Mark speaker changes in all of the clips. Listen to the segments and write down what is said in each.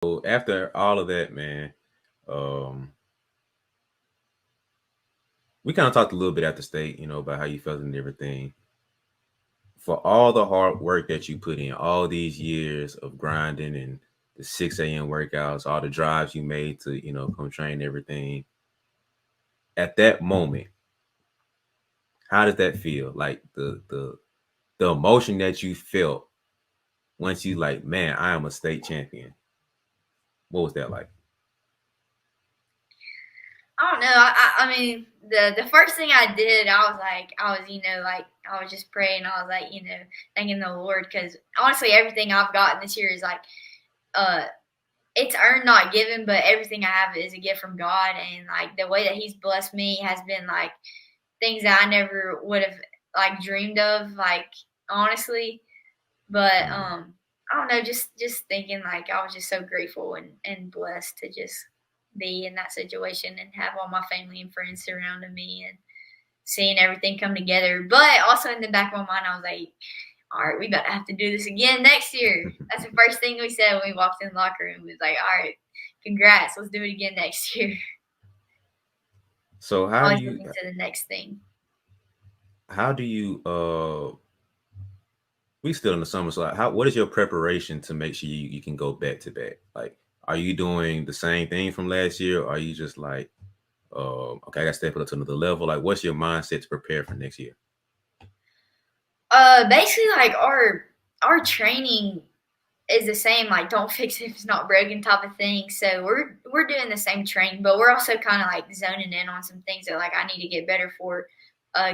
Speaker 1: So after all of that, man, um, we kind of talked a little bit at the state, about how you felt and everything. For all the hard work that you put in, all these years of grinding and the 6 a.m. workouts, all the drives you made to, come train and everything. At that moment, how does that feel? Like the emotion that you felt once you like, man, I am a state champion. What was that like?
Speaker 2: I don't know. I mean, the first thing I did, I was just praying. I was like, thanking the Lord, because honestly, everything I've gotten this year is like, uh, it's earned, not given, but everything I have is a gift from God, and like the way that He's blessed me has been like things that I never would have like dreamed of, like honestly. But
Speaker 1: Mm.
Speaker 2: I don't know, just thinking like I was just so grateful and blessed to just be in that situation and have all my family and friends surrounding me and seeing everything come together. But also in the back of my mind, I was like, all right, we about to have to do this again next year. That's the first thing we said when we walked in the locker room. We was like, all right, congrats, let's do it again next year.
Speaker 1: So
Speaker 2: Always looking to the next thing.
Speaker 1: how do you we still in the summer, so how what is your preparation to make sure you can go back to back? Like, are you doing the same thing from last year, or are you just like, okay, I got to step it up to another level? Like, what's your mindset to prepare for next year?
Speaker 2: Basically, like our training is the same, like don't fix it if it's not broken type of thing. So we're doing the same training, but we're also kind of like zoning in on some things that like I need to get better for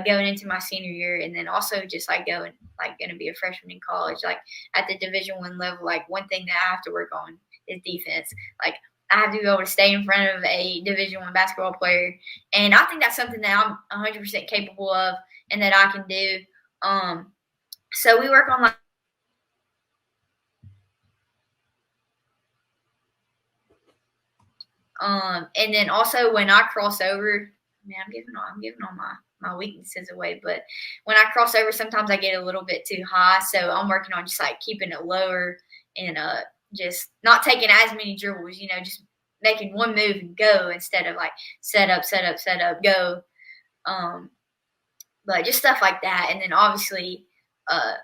Speaker 2: going into my senior year, and then also just like going like going to be a freshman in college, like at the Division 1 level. Like one thing that I have to work on is defense. Like I have to be able to stay in front of a Division 1 basketball player, and I think that's something that I'm 100% capable of and that I can do. So we work on like and then also when I cross over, man, I'm giving all my weaknesses away. But when I cross over, sometimes I get a little bit too high, so I'm working on just like keeping it lower and just not taking as many dribbles. Just making one move and go instead of like set up, go. Um, but just stuff like that, and then obviously uh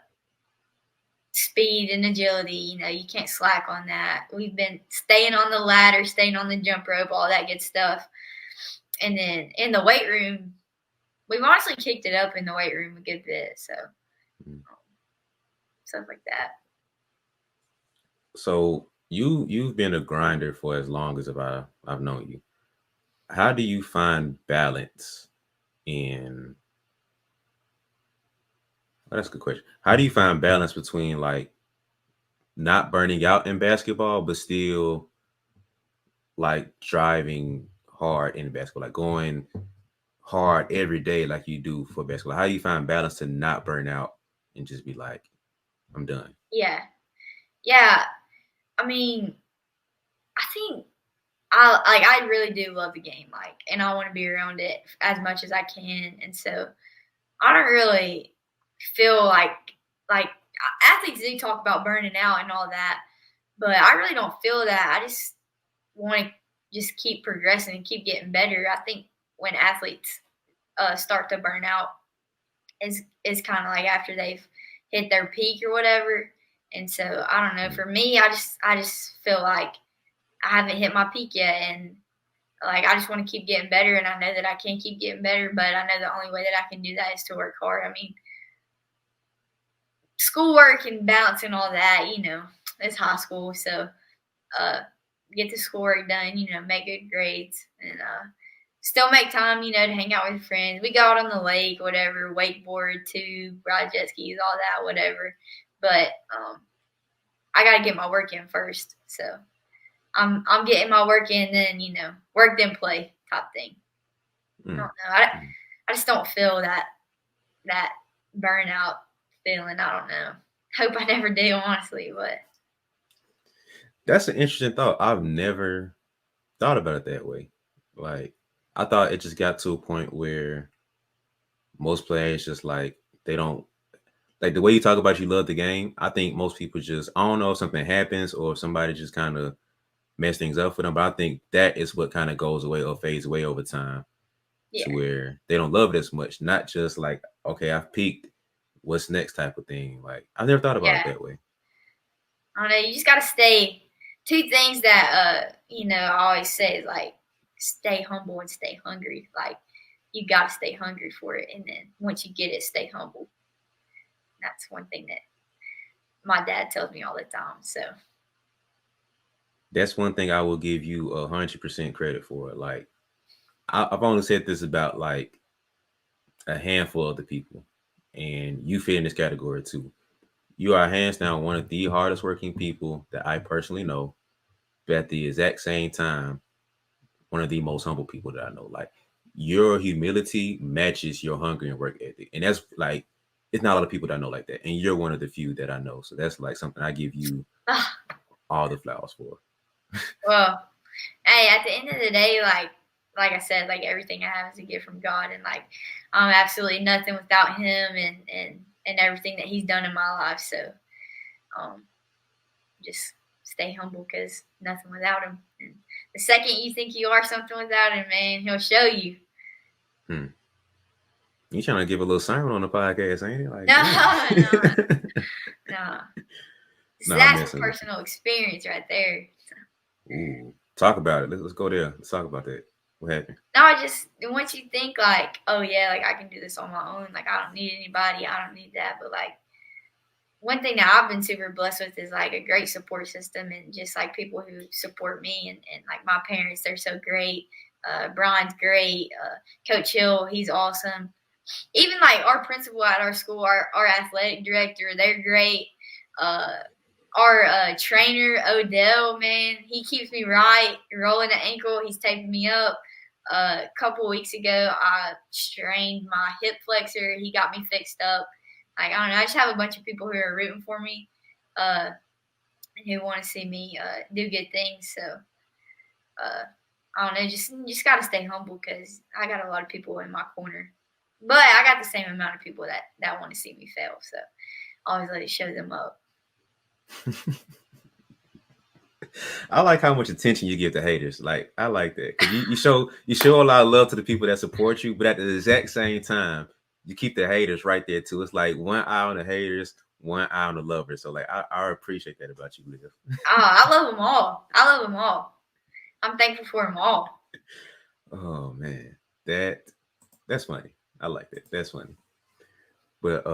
Speaker 2: speed and agility. You can't slack on that. We've been staying on the ladder, staying on the jump rope, all that good stuff. And then in the weight room, we've honestly kicked it up in the weight room a good bit. So
Speaker 1: Mm.
Speaker 2: stuff like that.
Speaker 1: So you've been a grinder for as long as I've known you. How do you find balance in? Oh, that's a good question. How do you find balance between like not burning out in basketball, but still like driving hard in basketball, like going hard every day like you do for basketball? How do you find balance to not burn out and just be like, I'm done?
Speaker 2: Yeah. Yeah. I mean, I think I really do love the game, like, and I want to be around it as much as I can. And so I don't really feel like athletes do talk about burning out and all that, but I really don't feel that. I just want to just keep progressing and keep getting better. I think when athletes start to burn out is kind of like after they've hit their peak or whatever. And so I don't know. For me, I just feel like I haven't hit my peak yet, and like I just want to keep getting better. And I know that I can keep getting better, but I know the only way that I can do that is to work hard. I mean, schoolwork and balancing all that, it's high school, so uh, get the schoolwork done, make good grades, and still make time, to hang out with friends. We go out on the lake, whatever, wakeboard, tube, ride jet skis, all that, whatever. But I gotta get my work in first, so I'm getting my work in, then work then play type thing. I don't
Speaker 1: Mm.
Speaker 2: know. I just don't feel that burnout feeling. I don't know. Hope I never do, honestly, but
Speaker 1: That's an interesting thought. I've never thought about it that way. Like, I thought it just got to a point where most players just like they don't like the way you talk about you love the game. I think most people just, I don't know if something happens or if somebody just kind of mess things up for them. But I think that is what kind of goes away or fades away over time
Speaker 2: Yeah,
Speaker 1: to where they don't love it as much. Not just like, okay, I've peaked. What's next type of thing. Like I've never thought about it
Speaker 2: yeah.
Speaker 1: that way.
Speaker 2: I don't know. You just gotta stay. Two things that I always say is like stay humble and stay hungry. Like you gotta stay hungry for it, and then once you get it, stay humble. That's one thing that my dad tells me all the time. So
Speaker 1: That's one thing I will give you 100% credit for. Like I've only said this about like a handful of the people, and you fit in this category too. You are hands down one of the hardest working people that I personally know, but at the exact same time, one of the most humble people that I know. Like your humility matches your hunger and work ethic, and that's like it's not a lot of people that I know like that, and you're one of the few that I know. So that's like something I give you all the flowers for.
Speaker 2: well, hey, at the end of the day, like I said, like everything I have is a gift from God, and like I'm absolutely nothing without Him, and everything that He's done in my life. So um, just stay humble because nothing without Him. And the second you think you are something without Him, man, He'll show you.
Speaker 1: Hmm. You trying to give a little sermon on the podcast, ain't it? Like,
Speaker 2: No,
Speaker 1: damn.
Speaker 2: no.
Speaker 1: No, I'm
Speaker 2: That's a
Speaker 1: messing with
Speaker 2: personal experience right there.
Speaker 1: you. Ooh, talk about it. Let's go there. Let's talk about that. What happened?
Speaker 2: No, I just once you think like, oh yeah, like I can do this on my own. Like I don't need anybody. I don't need that. But like one thing that I've been super blessed with is like a great support system and just like people who support me and like my parents, they're so great. Brian's great. Coach Hill, he's awesome. Even like our principal at our school, our athletic director, they're great. Uh, our trainer Odell, man, he keeps me right. Rolling an ankle, he's taping me up. A couple weeks ago, I strained my hip flexor. He got me fixed up. Like I don't know, I just have a bunch of people who are rooting for me, and who want to see me do good things. So I don't know, just gotta stay humble because I got a lot of people in my corner, but I got the same amount of people that want to see me fail. So I always let it show them up.
Speaker 1: I like how much attention you give to haters. Like I like that because you show a lot of love to the people that support you, but at the exact same time, you keep the haters right there too. It's like one eye on the haters, one eye on the lovers. So like I appreciate that about you, Liv.
Speaker 2: Oh, I love them all. I love them all. I'm thankful for them all.
Speaker 1: Oh man, that's funny. I like that. That's funny. But